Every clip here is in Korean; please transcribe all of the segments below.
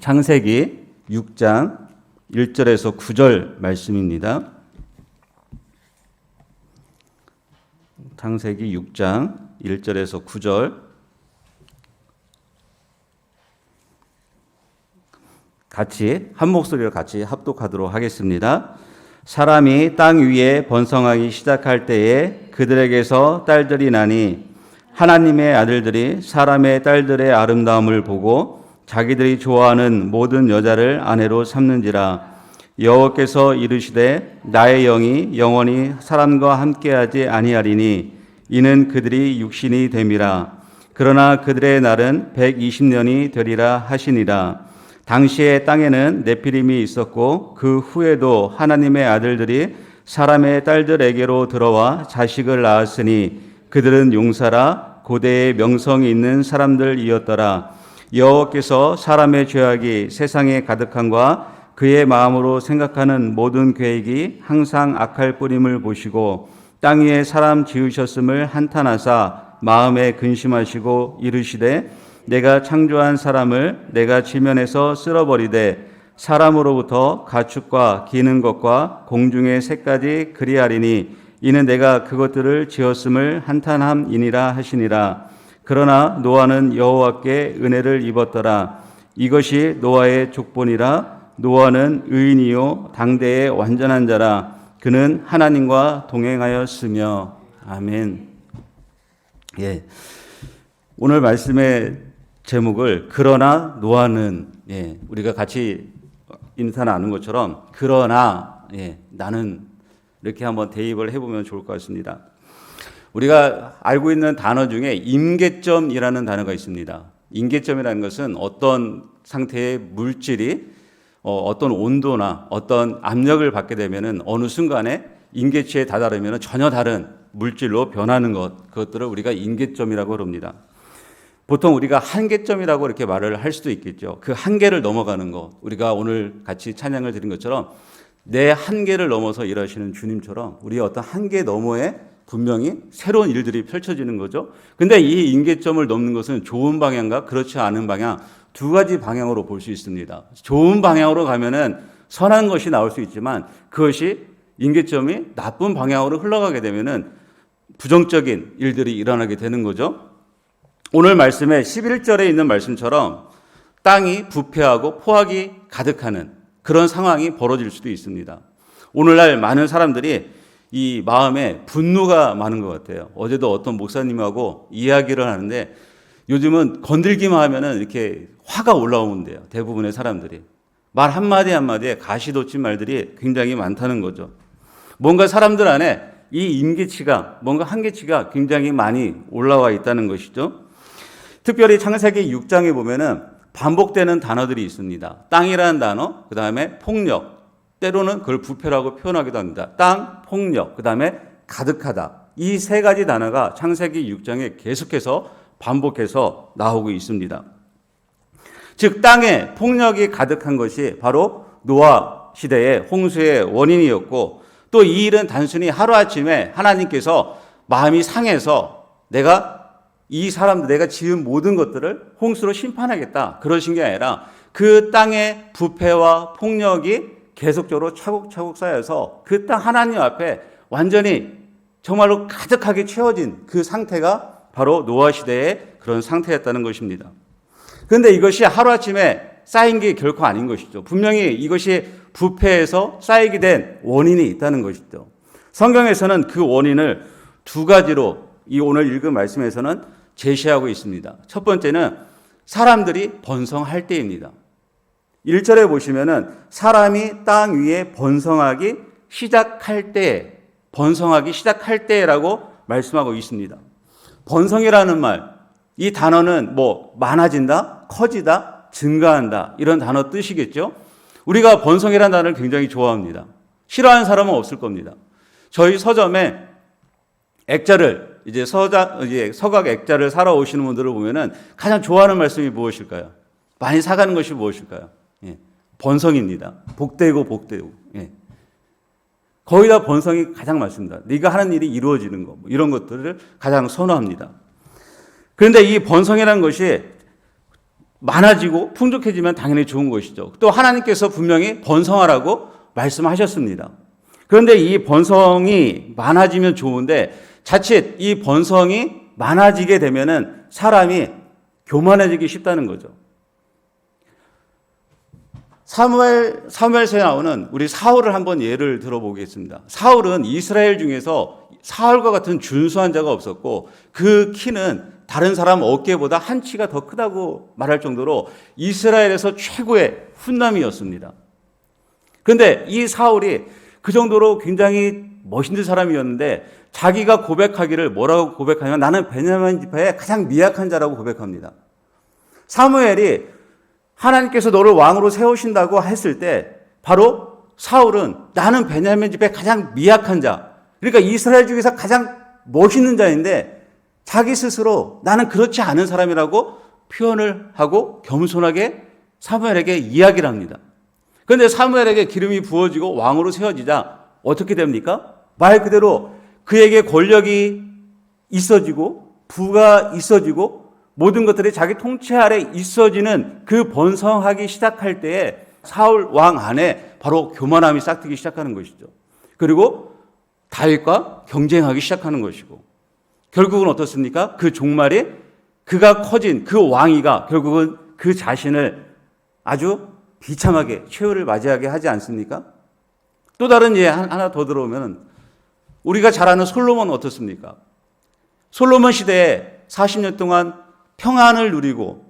창세기 6장 1절에서 9절 말씀입니다. 창세기 6장 1절에서 9절 같이 한 목소리로 같이 합독하도록 하겠습니다. 사람이 땅 위에 번성하기 시작할 때에 그들에게서 딸들이 나니 하나님의 아들들이 사람의 딸들의 아름다움을 보고 자기들이 좋아하는 모든 여자를 아내로 삼는지라. 여호와께서 이르시되 나의 영이 영원히 사람과 함께하지 아니하리니 이는 그들이 육신이 됨이라. 그러나 그들의 날은 120년이 되리라 하시니라. 당시에 땅에는 네피림이 있었고 그 후에도 하나님의 아들들이 사람의 딸들에게로 들어와 자식을 낳았으니 그들은 용사라 고대의 명성이 있는 사람들이었더라. 여호와께서 사람의 죄악이 세상에 가득함과 그의 마음으로 생각하는 모든 계획이 항상 악할 뿐임을 보시고 땅 위에 사람 지으셨음을 한탄하사 마음에 근심하시고 이르시되 내가 창조한 사람을 내가 지면에서 쓸어버리되 사람으로부터 가축과 기는 것과 공중의 새까지 그리하리니 이는 내가 그것들을 지었음을 한탄함이니라 하시니라. 그러나 노아는 여호와께 은혜를 입었더라. 이것이 노아의 족본이라. 노아는 의인이요 당대의 완전한 자라. 그는 하나님과 동행하였으며. 아멘. 예. 오늘 말씀의 제목을 그러나 노아는, 우리가 같이 인사 나눈 것처럼 그러나, 나는 이렇게 한번 대입을 해보면 좋을 것 같습니다. 우리가 알고 있는 단어 중에 임계점이라는 단어가 있습니다. 임계점이라는 것은 어떤 상태의 물질이 어떤 온도나 어떤 압력을 받게 되면은 어느 순간에 임계치에 다다르면 전혀 다른 물질로 변하는 그것들을 우리가 임계점이라고 그럽니다. 보통 우리가 한계점이라고 이렇게 말을 할 수도 있겠죠. 그 한계를 넘어가는 것. 우리가 오늘 같이 찬양을 드린 것처럼 내 한계를 넘어서 일하시는 주님처럼 우리의 어떤 한계 너머에 분명히 새로운 일들이 펼쳐지는 거죠. 근데 이 임계점을 넘는 것은 좋은 방향과 그렇지 않은 방향, 두 가지 방향으로 볼 수 있습니다. 좋은 방향으로 가면은 선한 것이 나올 수 있지만 그것이 임계점이 나쁜 방향으로 흘러가게 되면은 부정적인 일들이 일어나게 되는 거죠. 오늘 말씀에 11절에 있는 말씀처럼 땅이 부패하고 포악이 가득하는 그런 상황이 벌어질 수도 있습니다. 오늘날 많은 사람들이 이 마음에 분노가 많은 것 같아요. 어제도 어떤 목사님하고 이야기를 하는데 요즘은 건들기만 하면은 이렇게 화가 올라오는데요. 대부분의 사람들이. 말 한마디 한마디에 가시돋친 말들이 굉장히 많다는 거죠. 뭔가 사람들 안에 이 임계치가, 뭔가 한계치가 굉장히 많이 올라와 있다는 것이죠. 특별히 창세기 6장에 보면은 반복되는 단어들이 있습니다. 땅이라는 단어, 그 다음에 폭력, 때로는 그걸 부패라고 표현하기도 합니다. 땅, 폭력, 그 다음에 가득하다. 이 세 가지 단어가 창세기 6장에 계속해서 반복해서 나오고 있습니다. 즉 땅에 폭력이 가득한 것이 바로 노아 시대의 홍수의 원인이었고 또 이 일은 단순히 하루아침에 하나님께서 마음이 상해서 이 사람들 내가 지은 모든 것들을 홍수로 심판하겠다 그러신 게 아니라 그 땅의 부패와 폭력이 계속적으로 차곡차곡 쌓여서 그 땅 하나님 앞에 완전히 정말로 가득하게 채워진 그 상태가 바로 노아 시대의 그런 상태였다는 것입니다. 그런데 이것이 하루아침에 쌓인 게 결코 아닌 것이죠. 분명히 이것이 부패해서 쌓이게 된 원인이 있다는 것이죠. 성경에서는 그 원인을 두 가지로 이 오늘 읽은 말씀에서는 제시하고 있습니다. 첫 번째는 사람들이 번성할 때입니다. 1절에 보시면은 사람이 땅 위에 번성하기 시작할 때라고 말씀하고 있습니다. 번성이라는 말, 이 단어는 많아진다, 커지다, 증가한다 이런 단어 뜻이겠죠. 우리가 번성이라는 단어를 굉장히 좋아합니다. 싫어하는 사람은 없을 겁니다. 저희 서점에 액자를 서각 액자를 사러 오시는 분들을 보면은 가장 좋아하는 말씀이 무엇일까요? 많이 사가는 것이 무엇일까요? 번성입니다. 복되고. 거의 다 번성이 가장 많습니다. 네가 하는 일이 이루어지는 거, 이런 것들을 가장 선호합니다. 그런데 이 번성이라는 것이 많아지고 풍족해지면 당연히 좋은 것이죠. 또 하나님께서 분명히 번성하라고 말씀하셨습니다. 그런데 이 번성이 많아지면 좋은데 자칫 이 번성이 많아지게 되면은 사람이 교만해지기 쉽다는 거죠. 사무엘서에 나오는 우리 사울을 한번 예를 들어보겠습니다. 사울은 이스라엘 중에서 사울과 같은 준수한 자가 없었고 그 키는 다른 사람 어깨보다 한 치가 더 크다고 말할 정도로 이스라엘에서 최고의 훈남이었습니다. 그런데 이 사울이 그 정도로 굉장히 멋있는 사람이었는데 자기가 고백하기를 뭐라고 고백하냐면 나는 베냐민 지파의 가장 미약한 자라고 고백합니다. 사무엘이 하나님께서 너를 왕으로 세우신다고 했을 때 바로 사울은 나는 베냐민 지파의 가장 미약한 자, 그러니까 이스라엘 중에서 가장 멋있는 자인데 자기 스스로 나는 그렇지 않은 사람이라고 표현을 하고 겸손하게 사무엘에게 이야기를 합니다. 그런데 사무엘에게 기름이 부어지고 왕으로 세워지자 어떻게 됩니까? 말 그대로 그에게 권력이 있어지고 부가 있어지고 모든 것들이 자기 통치 아래 있어지는 그 번성하기 시작할 때에 사울 왕 안에 바로 교만함이 싹트기 시작하는 것이죠. 그리고 다윗과 경쟁하기 시작하는 것이고 결국은 어떻습니까? 그 종말이 그가 커진 그 왕위가 결국은 그 자신을 아주 비참하게 최후를 맞이하게 하지 않습니까? 또 다른 예 하나 더 들어오면 우리가 잘 아는 솔로몬은 어떻습니까? 솔로몬 시대에 40년 동안 평안을 누리고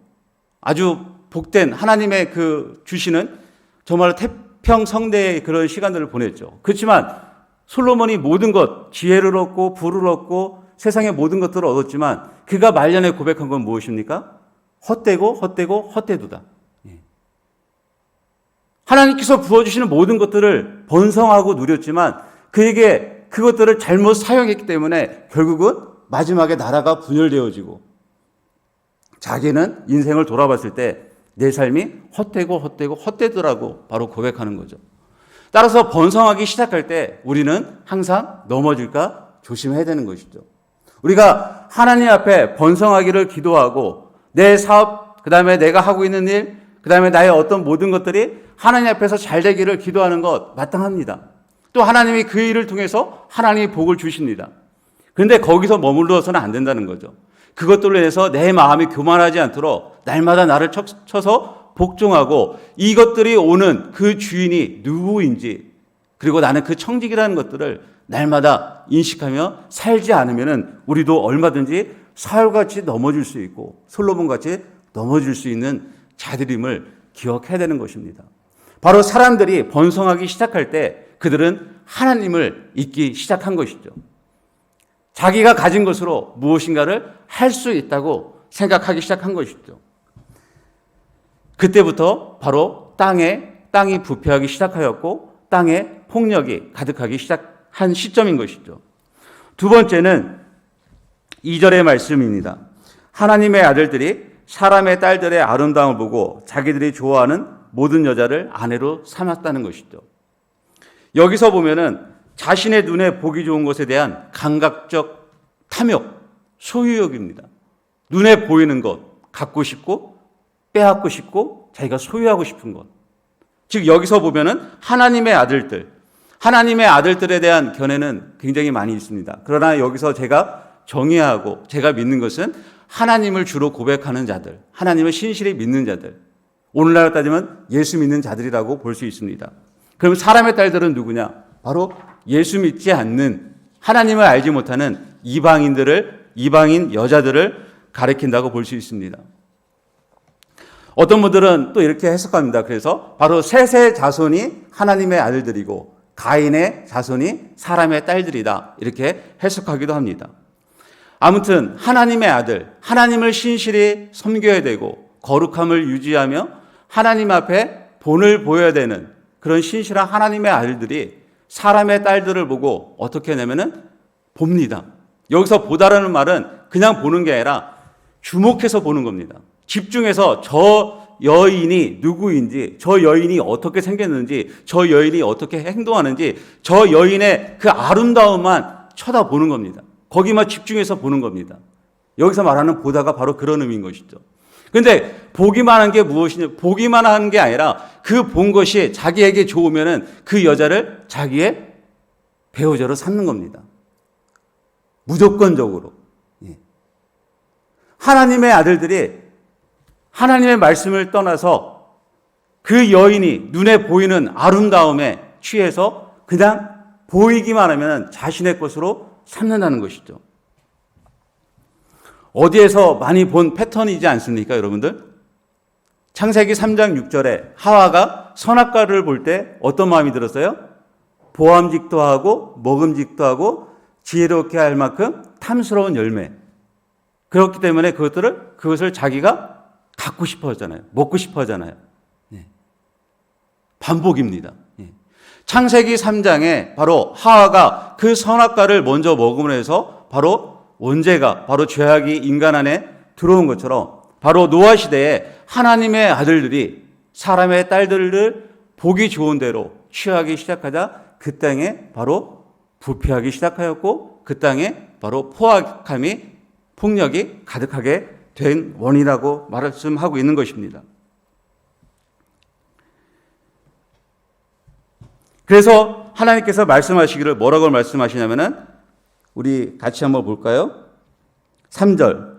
아주 복된 하나님의 그 주시는 정말 태평성대의 그런 시간들을 보냈죠. 그렇지만 솔로몬이 모든 것, 지혜를 얻고 부를 얻고 세상의 모든 것들을 얻었지만 그가 말년에 고백한 건 무엇입니까? 헛되고 헛되도다. 하나님께서 부어주시는 모든 것들을 번성하고 누렸지만 그에게 그것들을 잘못 사용했기 때문에 결국은 마지막에 나라가 분열되어지고 자기는 인생을 돌아봤을 때 내 삶이 헛되더라고 바로 고백하는 거죠. 따라서 번성하기 시작할 때 우리는 항상 넘어질까 조심해야 되는 것이죠. 우리가 하나님 앞에 번성하기를 기도하고 내 사업, 그 다음에 내가 하고 있는 일, 그 다음에 나의 어떤 모든 것들이 하나님 앞에서 잘 되기를 기도하는 것 마땅합니다. 또 하나님이 그 일을 통해서 하나님이 복을 주십니다. 그런데 거기서 머물러서는 안 된다는 거죠. 그것들로 인해서 내 마음이 교만하지 않도록 날마다 나를 쳐서 복종하고 이것들이 오는 그 주인이 누구인지 그리고 나는 그 청직이라는 것들을 날마다 인식하며 살지 않으면 우리도 얼마든지 사울같이 넘어질 수 있고 솔로몬같이 넘어질 수 있는 자들임을 기억해야 되는 것입니다. 바로 사람들이 번성하기 시작할 때 그들은 하나님을 잊기 시작한 것이죠. 자기가 가진 것으로 무엇인가를 할 수 있다고 생각하기 시작한 것이죠. 그때부터 바로 땅이 부패하기 시작하였고 땅에 폭력이 가득하기 시작한 시점인 것이죠. 두 번째는 2절의 말씀입니다. 하나님의 아들들이 사람의 딸들의 아름다움을 보고 자기들이 좋아하는 모든 여자를 아내로 삼았다는 것이죠. 여기서 보면은 자신의 눈에 보기 좋은 것에 대한 감각적 탐욕, 소유욕입니다. 눈에 보이는 것, 갖고 싶고 빼앗고 싶고 자기가 소유하고 싶은 것. 즉 여기서 보면은 하나님의 아들들에 대한 견해는 굉장히 많이 있습니다. 그러나 여기서 제가 정의하고 제가 믿는 것은 하나님을 주로 고백하는 자들, 하나님을 신실히 믿는 자들, 오늘날 따지면 예수 믿는 자들이라고 볼 수 있습니다. 그럼 사람의 딸들은 누구냐? 바로 예수 믿지 않는 하나님을 알지 못하는 이방인 여자들을 가리킨다고 볼 수 있습니다. 어떤 분들은 또 이렇게 해석합니다. 그래서 바로 셋의 자손이 하나님의 아들들이고 가인의 자손이 사람의 딸들이다. 이렇게 해석하기도 합니다. 아무튼 하나님의 아들, 하나님을 신실히 섬겨야 되고 거룩함을 유지하며 하나님 앞에 본을 보여야 되는 그런 신실한 하나님의 아들들이 사람의 딸들을 보고 어떻게 하냐면은 봅니다. 여기서 보다라는 말은 그냥 보는 게 아니라 주목해서 보는 겁니다. 집중해서 저 여인이 누구인지, 저 여인이 어떻게 생겼는지, 저 여인이 어떻게 행동하는지, 저 여인의 그 아름다움만 쳐다보는 겁니다. 거기만 집중해서 보는 겁니다. 여기서 말하는 보다가 바로 그런 의미인 것이죠. 근데 보기만 한 게 무엇이냐? 보기만 한 게 아니라 그 본 것이 자기에게 좋으면은 그 여자를 자기의 배우자로 삼는 겁니다. 무조건적으로. 하나님의 아들들이 하나님의 말씀을 떠나서 그 여인이 눈에 보이는 아름다움에 취해서 그냥 보이기만 하면 자신의 것으로 삼는다는 것이죠. 어디에서 많이 본 패턴이지 않습니까, 여러분들? 창세기 3장 6절에 하와가 선악과를 볼 때 어떤 마음이 들었어요? 보암직도 하고 먹음직도 하고 지혜롭게 할 만큼 탐스러운 열매. 그렇기 때문에 그것을 자기가 갖고 싶어 하잖아요. 먹고 싶어 하잖아요. 반복입니다. 창세기 3장에 바로 하와가 그 선악과를 먼저 먹음으로 해서 바로 원죄가, 바로 죄악이 인간 안에 들어온 것처럼 바로 노아 시대에 하나님의 아들들이 사람의 딸들을 보기 좋은 대로 취하기 시작하자 그 땅에 바로 부패하기 시작하였고 그 땅에 바로 포악함이 폭력이 가득하게 된 원인이라고 말씀하고 있는 것입니다. 그래서 하나님께서 말씀하시기를 뭐라고 말씀하시냐면은 우리 같이 한번 볼까요? 3절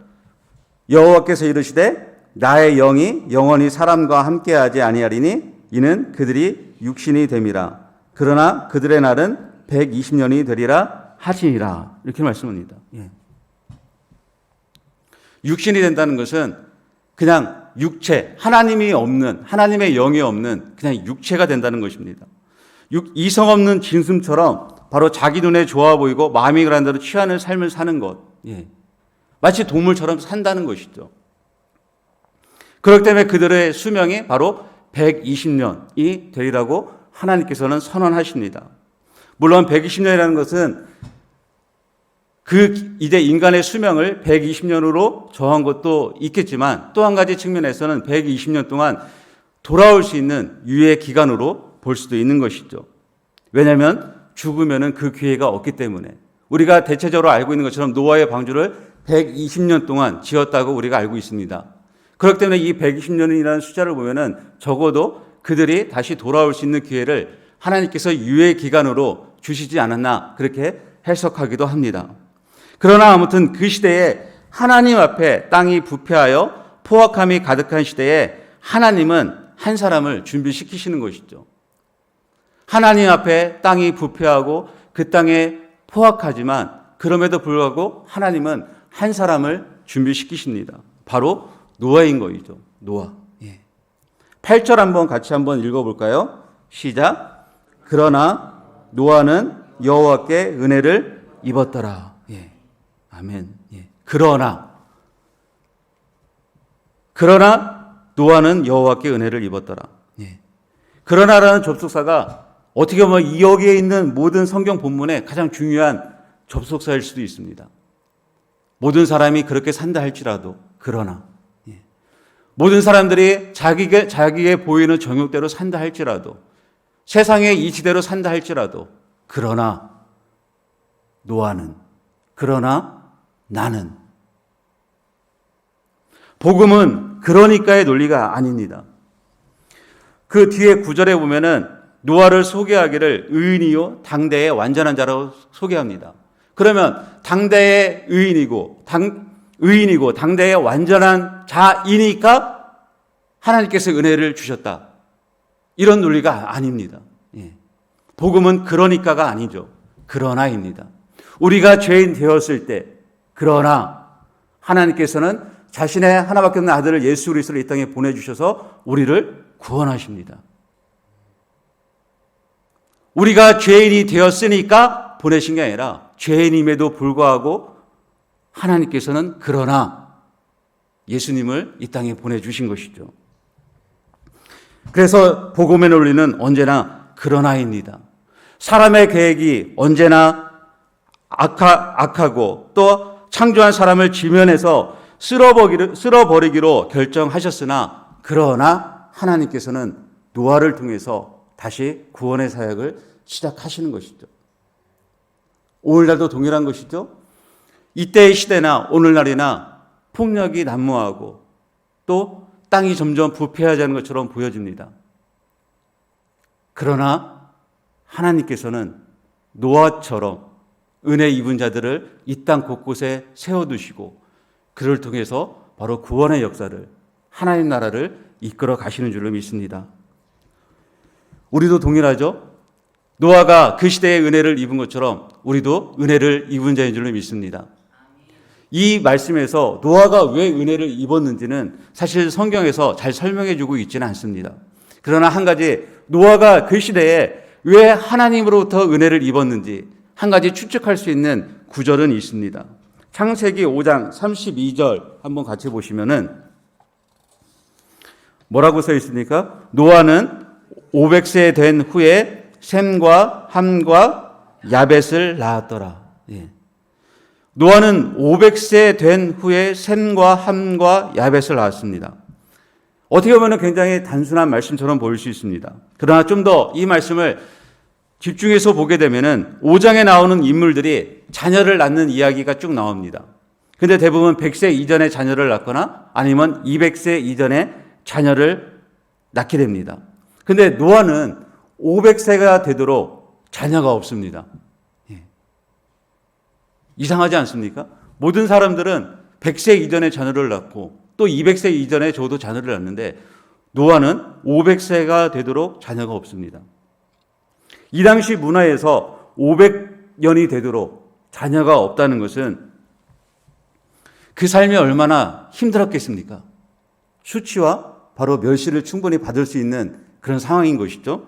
여호와께서 이르시되 나의 영이 영원히 사람과 함께하지 아니하리니 이는 그들이 육신이 됨이라. 그러나 그들의 날은 120년이 되리라 하시니라. 이렇게 말씀합니다. 육신이 된다는 것은 그냥 육체, 하나님이 없는, 하나님의 영이 없는 그냥 육체가 된다는 것입니다. 이성 없는 짐승처럼 바로 자기 눈에 좋아 보이고 마음이 그런 대로 취하는 삶을 사는 것. 마치 동물처럼 산다는 것이죠. 그렇기 때문에 그들의 수명이 바로 120년이 되리라고 하나님께서는 선언하십니다. 물론 120년이라는 것은 그 이제 인간의 수명을 120년으로 정한 것도 있겠지만 또 한 가지 측면에서는 120년 동안 돌아올 수 있는 유예 기간으로 볼 수도 있는 것이죠. 왜냐하면 죽으면은 그 기회가 없기 때문에 우리가 대체적으로 알고 있는 것처럼 노아의 방주를 120년 동안 지었다고 우리가 알고 있습니다. 그렇기 때문에 이 120년이라는 숫자를 보면은 적어도 그들이 다시 돌아올 수 있는 기회를 하나님께서 유예 기간으로 주시지 않았나 그렇게 해석하기도 합니다. 그러나 아무튼 그 시대에 하나님 앞에 땅이 부패하여 포악함이 가득한 시대에 하나님은 한 사람을 준비시키시는 것이죠. 하나님 앞에 땅이 부패하고 그 땅에 포악하지만 그럼에도 불구하고 하나님은 한 사람을 준비시키십니다. 바로 노아인 거이죠. 노아. 8절 한번 같이 한번 읽어볼까요? 시작. 그러나 노아는 여호와께 은혜를 입었더라. 아멘. 그러나 노아는 여호와께 은혜를 입었더라. 그러나라는 접속사가 어떻게 보면 이 여기에 있는 모든 성경 본문의 가장 중요한 접속사일 수도 있습니다. 모든 사람이 그렇게 산다 할지라도 그러나 모든 사람들이 자기에게 보이는 정욕대로 산다 할지라도 세상의 이치대로 산다 할지라도 그러나 노아는 그러나 나는 복음은 그러니까의 논리가 아닙니다. 그 뒤에 9절에 보면은 노아를 소개하기를 의인이요 당대의 완전한 자로 소개합니다. 그러면 당대의 의인이고 당대의 완전한 자이니까 하나님께서 은혜를 주셨다. 이런 논리가 아닙니다. 복음은 그러니까가 아니죠. 그러나입니다. 우리가 죄인 되었을 때 그러나 하나님께서는 자신의 하나밖에 없는 아들을 예수 그리스도를 이 땅에 보내주셔서 우리를 구원하십니다. 우리가 죄인이 되었으니까 보내신 게 아니라 죄인임에도 불구하고 하나님께서는 그러나 예수님을 이 땅에 보내주신 것이죠. 그래서 복음의 논리는 언제나 그러나입니다. 사람의 계획이 언제나 악하고 또 창조한 사람을 지면에서 쓸어버리기로 결정하셨으나 그러나 하나님께서는 노아를 통해서 다시 구원의 사역을 시작하시는 것이죠. 오늘날도 동일한 것이죠. 이때의 시대나 오늘날이나 폭력이 난무하고 또 땅이 점점 부패하지 않는 것처럼 보여집니다. 그러나 하나님께서는 노아처럼 은혜 입은 자들을 이 땅 곳곳에 세워두시고 그를 통해서 바로 구원의 역사를, 하나님 나라를 이끌어 가시는 줄로 믿습니다. 우리도 동일하죠? 노아가 그 시대의 은혜를 입은 것처럼 우리도 은혜를 입은 자인 줄로 믿습니다. 이 말씀에서 노아가 왜 은혜를 입었는지는 사실 성경에서 잘 설명해 주고 있지는 않습니다. 그러나 한 가지, 노아가 그 시대에 왜 하나님으로부터 은혜를 입었는지 한 가지 추측할 수 있는 구절은 있습니다. 창세기 5장 32절 한번 같이 보시면은 뭐라고 써 있습니까? 노아는 500세 된 후에 셈과 함과 야벳을 낳았더라. 예. 노아는 500세 된 후에 셈과 함과 야벳을 낳았습니다. 어떻게 보면 굉장히 단순한 말씀처럼 보일 수 있습니다. 그러나 좀 더 이 말씀을 집중해서 보게 되면은 5장에 나오는 인물들이 자녀를 낳는 이야기가 쭉 나옵니다. 근데 대부분 100세 이전에 자녀를 낳거나 아니면 200세 이전에 자녀를 낳게 됩니다. 근데 노아는 500세가 되도록 자녀가 없습니다. 예. 이상하지 않습니까? 모든 사람들은 100세 이전에 자녀를 낳고 또 200세 이전에 저도 자녀를 낳는데 노아는 500세가 되도록 자녀가 없습니다. 이 당시 문화에서 500년이 되도록 자녀가 없다는 것은 그 삶이 얼마나 힘들었겠습니까? 수치와 바로 멸시를 충분히 받을 수 있는 그런 상황인 것이죠.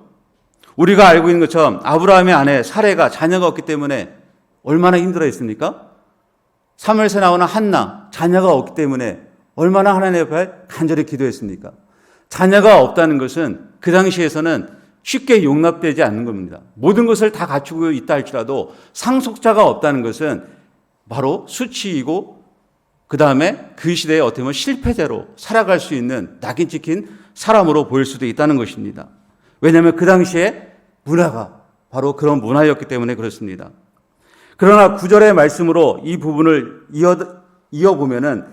우리가 알고 있는 것처럼 아브라함의 아내 사레가 자녀가 없기 때문에 얼마나 힘들어했습니까? 사무엘서에 나오는 한나, 자녀가 없기 때문에 얼마나 하나님 앞에 간절히 기도했습니까? 자녀가 없다는 것은 그 당시에서는 쉽게 용납되지 않는 겁니다. 모든 것을 다 갖추고 있다 할지라도 상속자가 없다는 것은 바로 수치이고 그 다음에 그 시대에 어떻게 보면 실패자로 살아갈 수 있는 낙인 찍힌 사람으로 보일 수도 있다는 것입니다. 왜냐하면 그 당시에 문화가 바로 그런 문화였기 때문에 그렇습니다. 그러나 9절의 말씀으로 이 부분을 이어보면은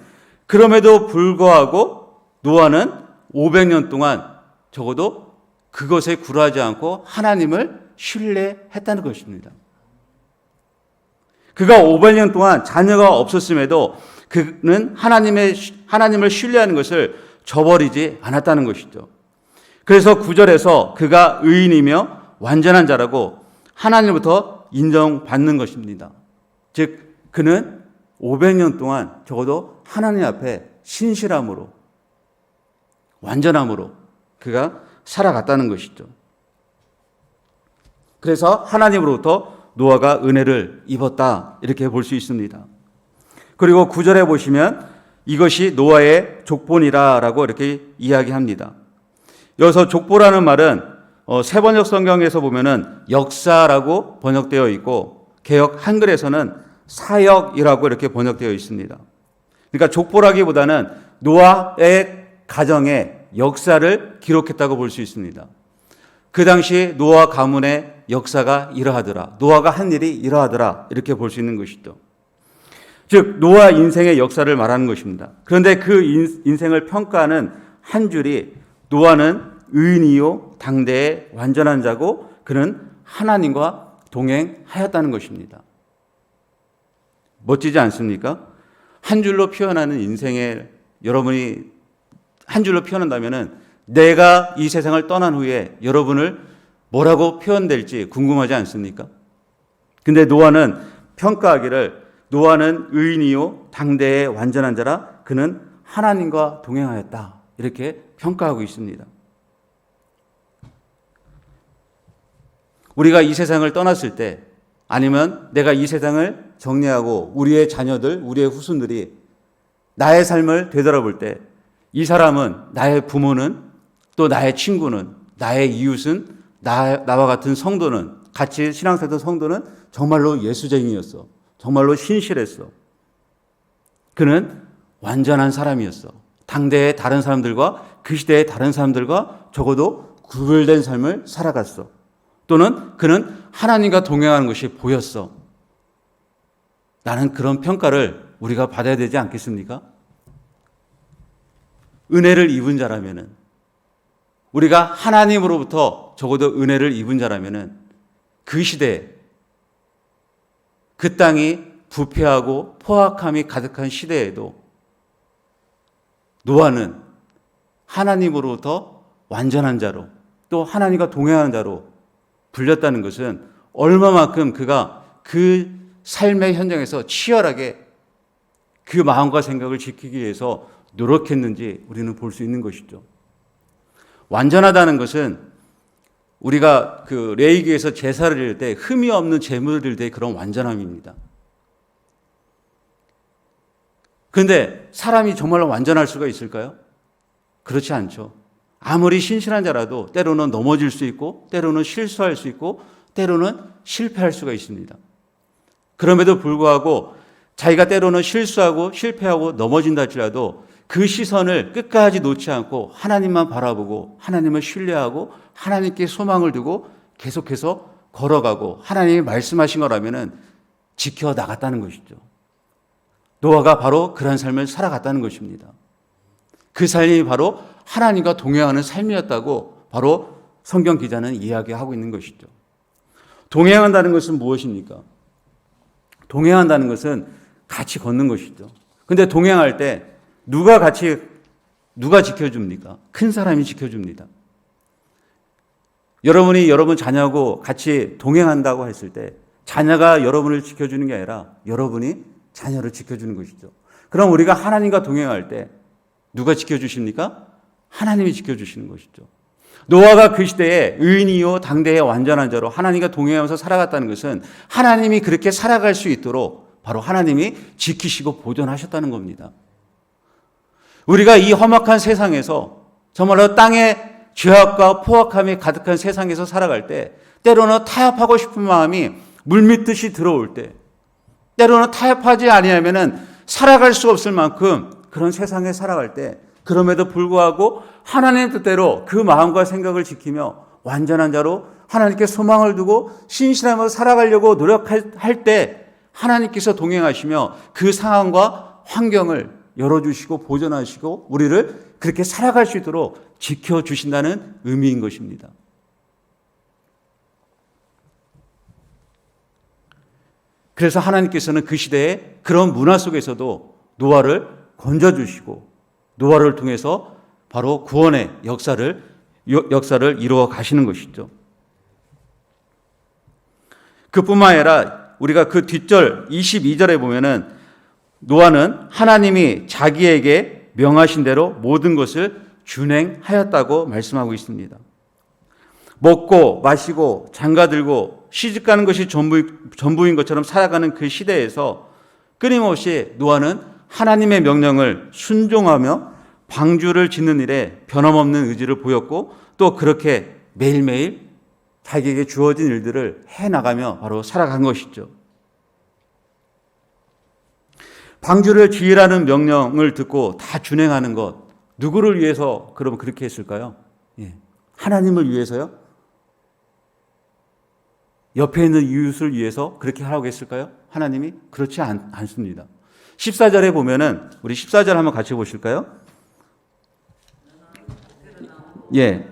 그럼에도 불구하고 노아는 500년 동안 적어도 그것에 굴하지 않고 하나님을 신뢰했다는 것입니다. 그가 500년 동안 자녀가 없었음에도 그는 하나님을 신뢰하는 것을 저버리지 않았다는 것이죠. 그래서 9절에서 그가 의인이며 완전한 자라고 하나님부터 인정받는 것입니다. 즉 그는 500년 동안 적어도 하나님 앞에 신실함으로 완전함으로 그가 살아갔다는 것이죠. 그래서 하나님으로부터 노아가 은혜를 입었다 이렇게 볼 수 있습니다. 그리고 9절에 보시면 이것이 노아의 족보니라라고 이렇게 이야기합니다. 여기서 족보라는 말은 세번역 성경에서 보면은 역사라고 번역되어 있고 개역 한글에서는 사역이라고 이렇게 번역되어 있습니다. 그러니까 족보라기보다는 노아의 가정의 역사를 기록했다고 볼 수 있습니다. 그 당시 노아 가문의 역사가 이러하더라. 노아가 한 일이 이러하더라. 이렇게 볼 수 있는 것이죠. 즉 노아 인생의 역사를 말하는 것입니다. 그런데 그 인생을 평가하는 한 줄이 노아는 의인이요 당대의 완전한 자고 그는 하나님과 동행하였다는 것입니다. 멋지지 않습니까? 한 줄로 표현하는 인생에 여러분이 한 줄로 표현한다면은 내가 이 세상을 떠난 후에 여러분을 뭐라고 표현될지 궁금하지 않습니까? 근데 노아는 평가하기를 노아는 의인이요 당대의 완전한 자라 그는 하나님과 동행하였다 이렇게 평가하고 있습니다. 우리가 이 세상을 떠났을 때 아니면 내가 이 세상을 정리하고 우리의 자녀들, 우리의 후손들이 나의 삶을 되돌아볼 때 이 사람은 나의 부모는 또 나의 친구는 나의 이웃은 나와 같은 성도는 같이 신앙생활 성도는 정말로 예수쟁이였어. 정말로 신실했어. 그는 완전한 사람이었어. 당대의 다른 사람들과 그 시대의 다른 사람들과 적어도 구별된 삶을 살아갔어. 또는 그는 하나님과 동행하는 것이 보였어. 나는 그런 평가를 우리가 받아야 되지 않겠습니까? 은혜를 입은 자라면은, 우리가 하나님으로부터 적어도 은혜를 입은 자라면은 그 시대에, 그 땅이 부패하고 포악함이 가득한 시대에도 노아는 하나님으로부터 완전한 자로, 또 하나님과 동행하는 자로 불렸다는 것은 얼마만큼 그가 그 삶의 현장에서 치열하게 그 마음과 생각을 지키기 위해서 노력했는지 우리는 볼 수 있는 것이죠. 완전하다는 것은 우리가 그 레위기에서 제사를 드릴 때 흠이 없는 제물을 드릴 때 그런 완전함입니다. 그런데 사람이 정말로 완전할 수가 있을까요? 그렇지 않죠. 아무리 신실한 자라도 때로는 넘어질 수 있고, 때로는 실수할 수 있고, 때로는 실패할 수가 있습니다. 그럼에도 불구하고 자기가 때로는 실수하고 실패하고 넘어진다 할지라도 그 시선을 끝까지 놓지 않고 하나님만 바라보고 하나님을 신뢰하고 하나님께 소망을 두고 계속해서 걸어가고 하나님이 말씀하신 거라면은 지켜나갔다는 것이죠. 노아가 바로 그런 삶을 살아갔다는 것입니다. 그 삶이 바로 하나님과 동행하는 삶이었다고 바로 성경 기자는 이야기하고 있는 것이죠. 동행한다는 것은 무엇입니까? 동행한다는 것은 같이 걷는 것이죠. 근데 동행할 때 누가 지켜줍니까? 큰 사람이 지켜줍니다. 여러분이 여러분 자녀하고 같이 동행한다고 했을 때 자녀가 여러분을 지켜주는 게 아니라 여러분이 자녀를 지켜주는 것이죠. 그럼 우리가 하나님과 동행할 때 누가 지켜주십니까? 하나님이 지켜주시는 것이죠. 노아가 그 시대에 의인이요 당대의 완전한 자로 하나님과 동행하면서 살아갔다는 것은 하나님이 그렇게 살아갈 수 있도록 바로 하나님이 지키시고 보존하셨다는 겁니다. 우리가 이 험악한 세상에서 정말로 땅에 죄악과 포악함이 가득한 세상에서 살아갈 때 때로는 타협하고 싶은 마음이 물밀듯이 들어올 때, 때로는 타협하지 아니하면은 살아갈 수 없을 만큼 그런 세상에 살아갈 때, 그럼에도 불구하고 하나님의 뜻대로 그 마음과 생각을 지키며 완전한 자로 하나님께 소망을 두고 신실하며 살아가려고 노력할 때 하나님께서 동행하시며 그 상황과 환경을 열어주시고 보존하시고 우리를 그렇게 살아갈 수 있도록 지켜주신다는 의미인 것입니다. 그래서 하나님께서는 그 시대에 그런 문화 속에서도 노아를 건져주시고 노아를 통해서 바로 구원의 역사를 이루어 가시는 것이죠. 그뿐만 아니라 우리가 그 뒷절 22절에 보면은 노아는 하나님이 자기에게 명하신 대로 모든 것을 준행하였다고 말씀하고 있습니다. 먹고 마시고 장가들고 시집가는 것이 전부인 것처럼 살아가는 그 시대에서 끊임없이 노아는 하나님의 명령을 순종하며 방주를 짓는 일에 변함없는 의지를 보였고 또 그렇게 매일매일 자기에게 주어진 일들을 해나가며 바로 살아간 것이죠. 방주를 지으라는 명령을 듣고 다 준행하는 것, 누구를 위해서 그럼 그렇게 했을까요? 하나님을 위해서요? 옆에 있는 이웃을 위해서 그렇게 하라고 했을까요? 하나님이? 그렇지 않습니다. 14절에 보면은 우리 14절 한번 같이 보실까요?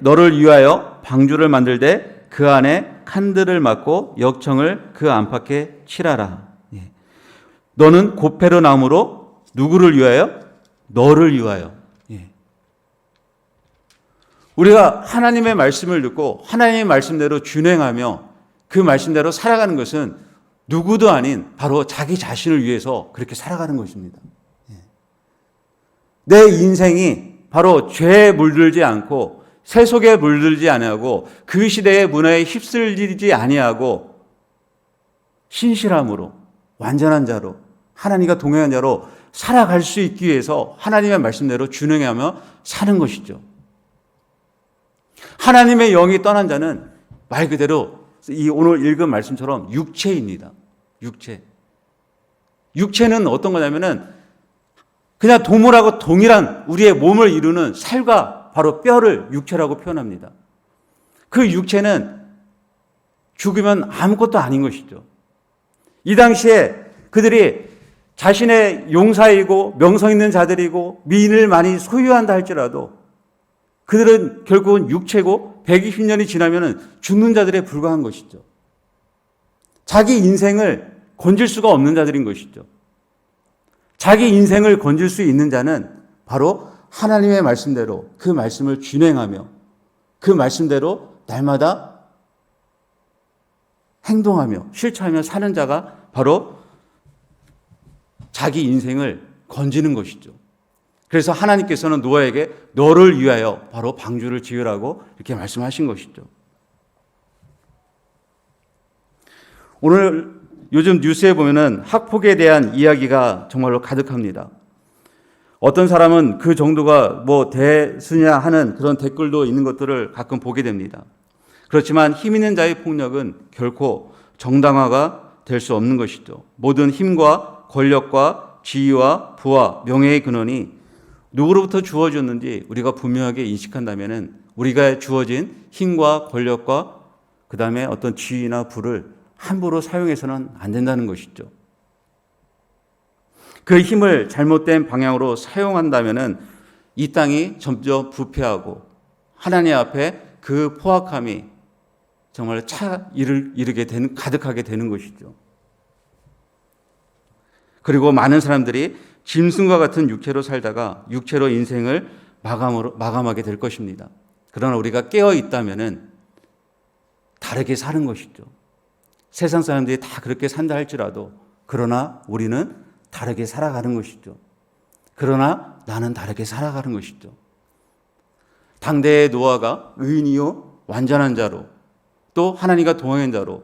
너를 위하여 방주를 만들되 그 안에 칸들을 막고 역청을 그 안팎에 칠하라. 너는 고페로 나무로 누구를 위하여? 너를 위하여. 우리가 하나님의 말씀을 듣고 하나님의 말씀대로 준행하며 그 말씀대로 살아가는 것은 누구도 아닌 바로 자기 자신을 위해서 그렇게 살아가는 것입니다. 내 인생이 바로 죄에 물들지 않고 세속에 물들지 아니하고 그 시대의 문화에 휩쓸리지 아니하고 신실함으로 완전한 자로 하나님과 동행한 자로 살아갈 수 있기 위해서 하나님의 말씀대로 준행하며 사는 것이죠. 하나님의 영이 떠난 자는 말 그대로 이 오늘 읽은 말씀처럼 육체입니다. 육체는 어떤 거냐면은 그냥 동물하고 동일한 우리의 몸을 이루는 살과 바로 뼈를 육체라고 표현합니다. 그 육체는 죽으면 아무것도 아닌 것이죠. 이 당시에 그들이 자신의 용사이고 명성 있는 자들이고 미인을 많이 소유한다 할지라도 그들은 결국은 육체고 120년이 지나면 죽는 자들에 불과한 것이죠. 자기 인생을 건질 수가 없는 자들인 것이죠. 자기 인생을 건질 수 있는 자는 바로 하나님의 말씀대로 그 말씀을 준행하며 그 말씀대로 날마다 행동하며 실천하며 사는 자가 바로 자기 인생을 건지는 것이죠. 그래서 하나님께서는 노아에게 너를 위하여 바로 방주를 지으라고 이렇게 말씀하신 것이죠. 오늘 요즘 뉴스에 보면은 학폭에 대한 이야기가 정말로 가득합니다. 어떤 사람은 그 정도가 뭐 대수냐 하는 그런 댓글도 있는 것들을 가끔 보게 됩니다. 그렇지만 힘 있는 자의 폭력은 결코 정당화가 될 수 없는 것이죠. 모든 힘과 권력과 지위와 부와 명예의 근원이 누구로부터 주어졌는지 우리가 분명하게 인식한다면 우리가 주어진 힘과 권력과 그 다음에 어떤 지위나 부를 함부로 사용해서는 안 된다는 것이죠. 그 힘을 잘못된 방향으로 사용한다면 이 땅이 점점 부패하고 하나님 앞에 그 포악함이 정말 가득하게 되는 것이죠. 그리고 많은 사람들이 짐승과 같은 육체로 살다가 육체로 인생을 마감하게 될 것입니다. 그러나 우리가 깨어 있다면 다르게 사는 것이죠. 세상 사람들이 다 그렇게 산다 할지라도 그러나 우리는 다르게 살아가는 것이죠. 그러나 나는 다르게 살아가는 것이죠. 당대의 노아가 의인이요 완전한 자로 또 하나님과 동행한 자로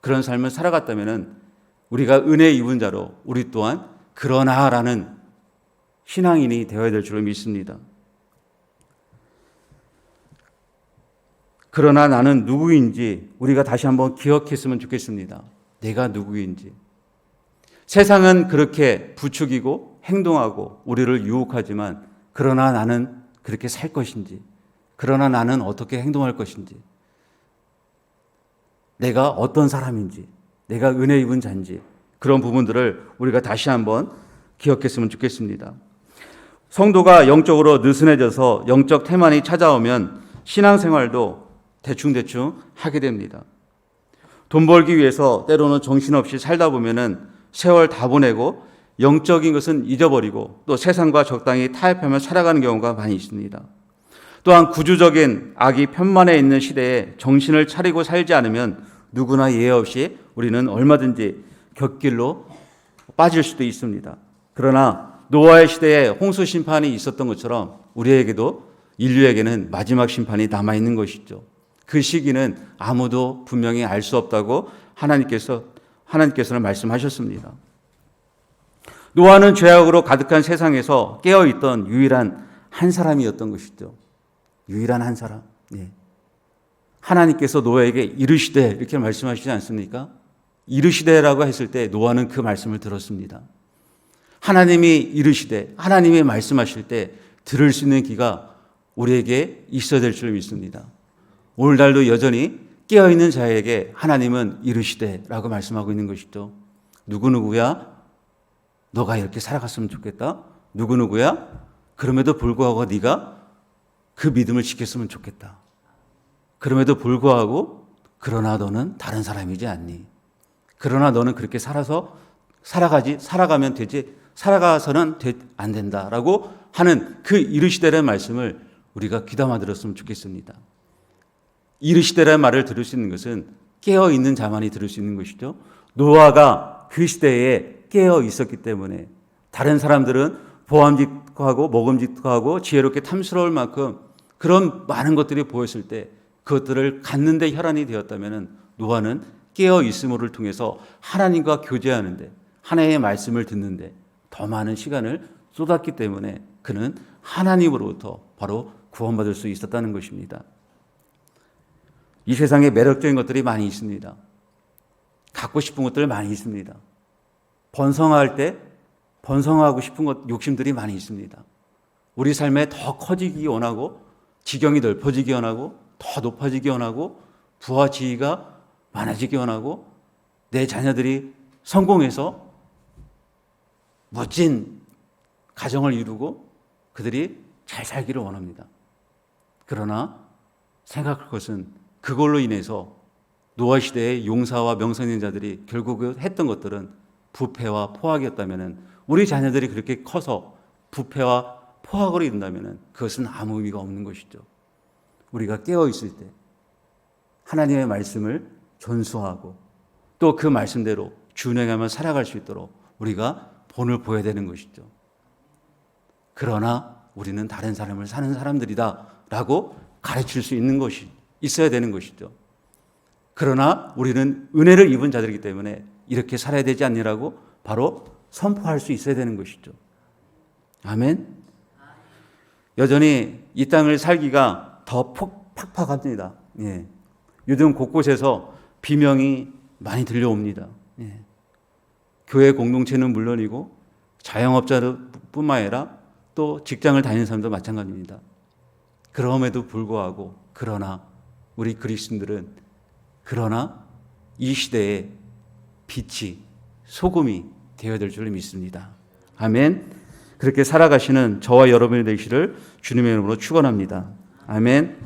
그런 삶을 살아갔다면 우리가 은혜 입은 자로 우리 또한 그러나라는 신앙인이 되어야 될 줄로 믿습니다. 그러나 나는 누구인지 우리가 다시 한번 기억했으면 좋겠습니다. 내가 누구인지. 세상은 그렇게 부추기고 행동하고 우리를 유혹하지만 그러나 나는 그렇게 살 것인지, 그러나 나는 어떻게 행동할 것인지, 내가 어떤 사람인지, 내가 은혜 입은 자인지 그런 부분들을 우리가 다시 한번 기억했으면 좋겠습니다. 성도가 영적으로 느슨해져서 영적 태만이 찾아오면 신앙생활도 대충대충 하게 됩니다. 돈 벌기 위해서 때로는 정신없이 살다 보면은 세월 다 보내고 영적인 것은 잊어버리고 또 세상과 적당히 타협하며 살아가는 경우가 많이 있습니다. 또한 구주적인 악이 편만에 있는 시대에 정신을 차리고 살지 않으면 누구나 예외 없이 우리는 얼마든지 곁길로 빠질 수도 있습니다. 그러나 노아의 시대에 홍수 심판이 있었던 것처럼 우리에게도 인류에게는 마지막 심판이 남아있는 것이죠. 그 시기는 아무도 분명히 알 수 없다고 하나님께서는 말씀하셨습니다. 노아는 죄악으로 가득한 세상에서 깨어있던 유일한 한 사람이었던 것이죠. 유일한 한 사람. 네. 하나님께서 노아에게 이르시되 이렇게 말씀하시지 않습니까? 이르시되라고 했을 때 노아는 그 말씀을 들었습니다. 하나님이 이르시되 하나님이 말씀하실 때 들을 수 있는 귀가 우리에게 있어야 될 줄 믿습니다. 오늘날도 여전히 깨어있는 자에게 하나님은 이르시되라고 말씀하고 있는 것이죠. 누구누구야? 너가 이렇게 살아갔으면 좋겠다. 누구누구야? 그럼에도 불구하고 네가 그 믿음을 지켰으면 좋겠다. 그럼에도 불구하고 그러나 너는 다른 사람이지 않니? 그러나 너는 그렇게 살아가면 되지 살아가서는 안 된다라고 하는 그 이르시되라는 말씀을 우리가 귀담아 들었으면 좋겠습니다. 이르시되라는 말을 들을 수 있는 것은 깨어 있는 자만이 들을 수 있는 것이죠. 노아가 그 시대에 깨어 있었기 때문에 다른 사람들은 보암직도 하고 먹음직도 하고 지혜롭게 탐스러울 만큼 그런 많은 것들이 보였을 때 그것들을 갖는 데 혈안이 되었다면 노아는 깨어 있음을 통해서 하나님과 교제하는데 하나님의 말씀을 듣는데 더 많은 시간을 쏟았기 때문에 그는 하나님으로부터 바로 구원받을 수 있었다는 것입니다. 이 세상에 매력적인 것들이 많이 있습니다. 갖고 싶은 것들 많이 있습니다. 번성할 때 번성하고 싶은 것 욕심들이 많이 있습니다. 우리 삶에 더 커지기 원하고 지경이 넓어지기 원하고 더 높아지기 원하고 부와 지위가 많아지기 원하고 내 자녀들이 성공해서 멋진 가정을 이루고 그들이 잘 살기를 원합니다. 그러나 생각할 것은 그걸로 인해서 노아 시대의 용사와 명성인자들이 결국 했던 것들은 부패와 포악이었다면 우리 자녀들이 그렇게 커서 부패와 포악으로 이룬다면 그것은 아무 의미가 없는 것이죠. 우리가 깨어 있을 때 하나님의 말씀을 전수하고 또 그 말씀대로 준행하며 살아갈 수 있도록 우리가 본을 보여야 되는 것이죠. 그러나 우리는 다른 삶을 사는 사람들이다 라고 가르칠 수 있는 것이 있어야 되는 것이죠. 그러나 우리는 은혜를 입은 자들이기 때문에 이렇게 살아야 되지 않느라고 바로 선포할 수 있어야 되는 것이죠. 아멘. 여전히 이 땅을 살기가 더 팍팍합니다. 예. 요즘 곳곳에서 비명이 많이 들려옵니다. 예. 교회 공동체는 물론이고 자영업자뿐만 아니라 또 직장을 다니는 사람도 마찬가지입니다. 그럼에도 불구하고 그러나 우리 그리스도인들은 그러나 이 시대에 빛이 소금이 되어야 될 줄 믿습니다. 아멘. 그렇게 살아가시는 저와 여러분이 되시를 주님의 이름으로 축원합니다. 아멘.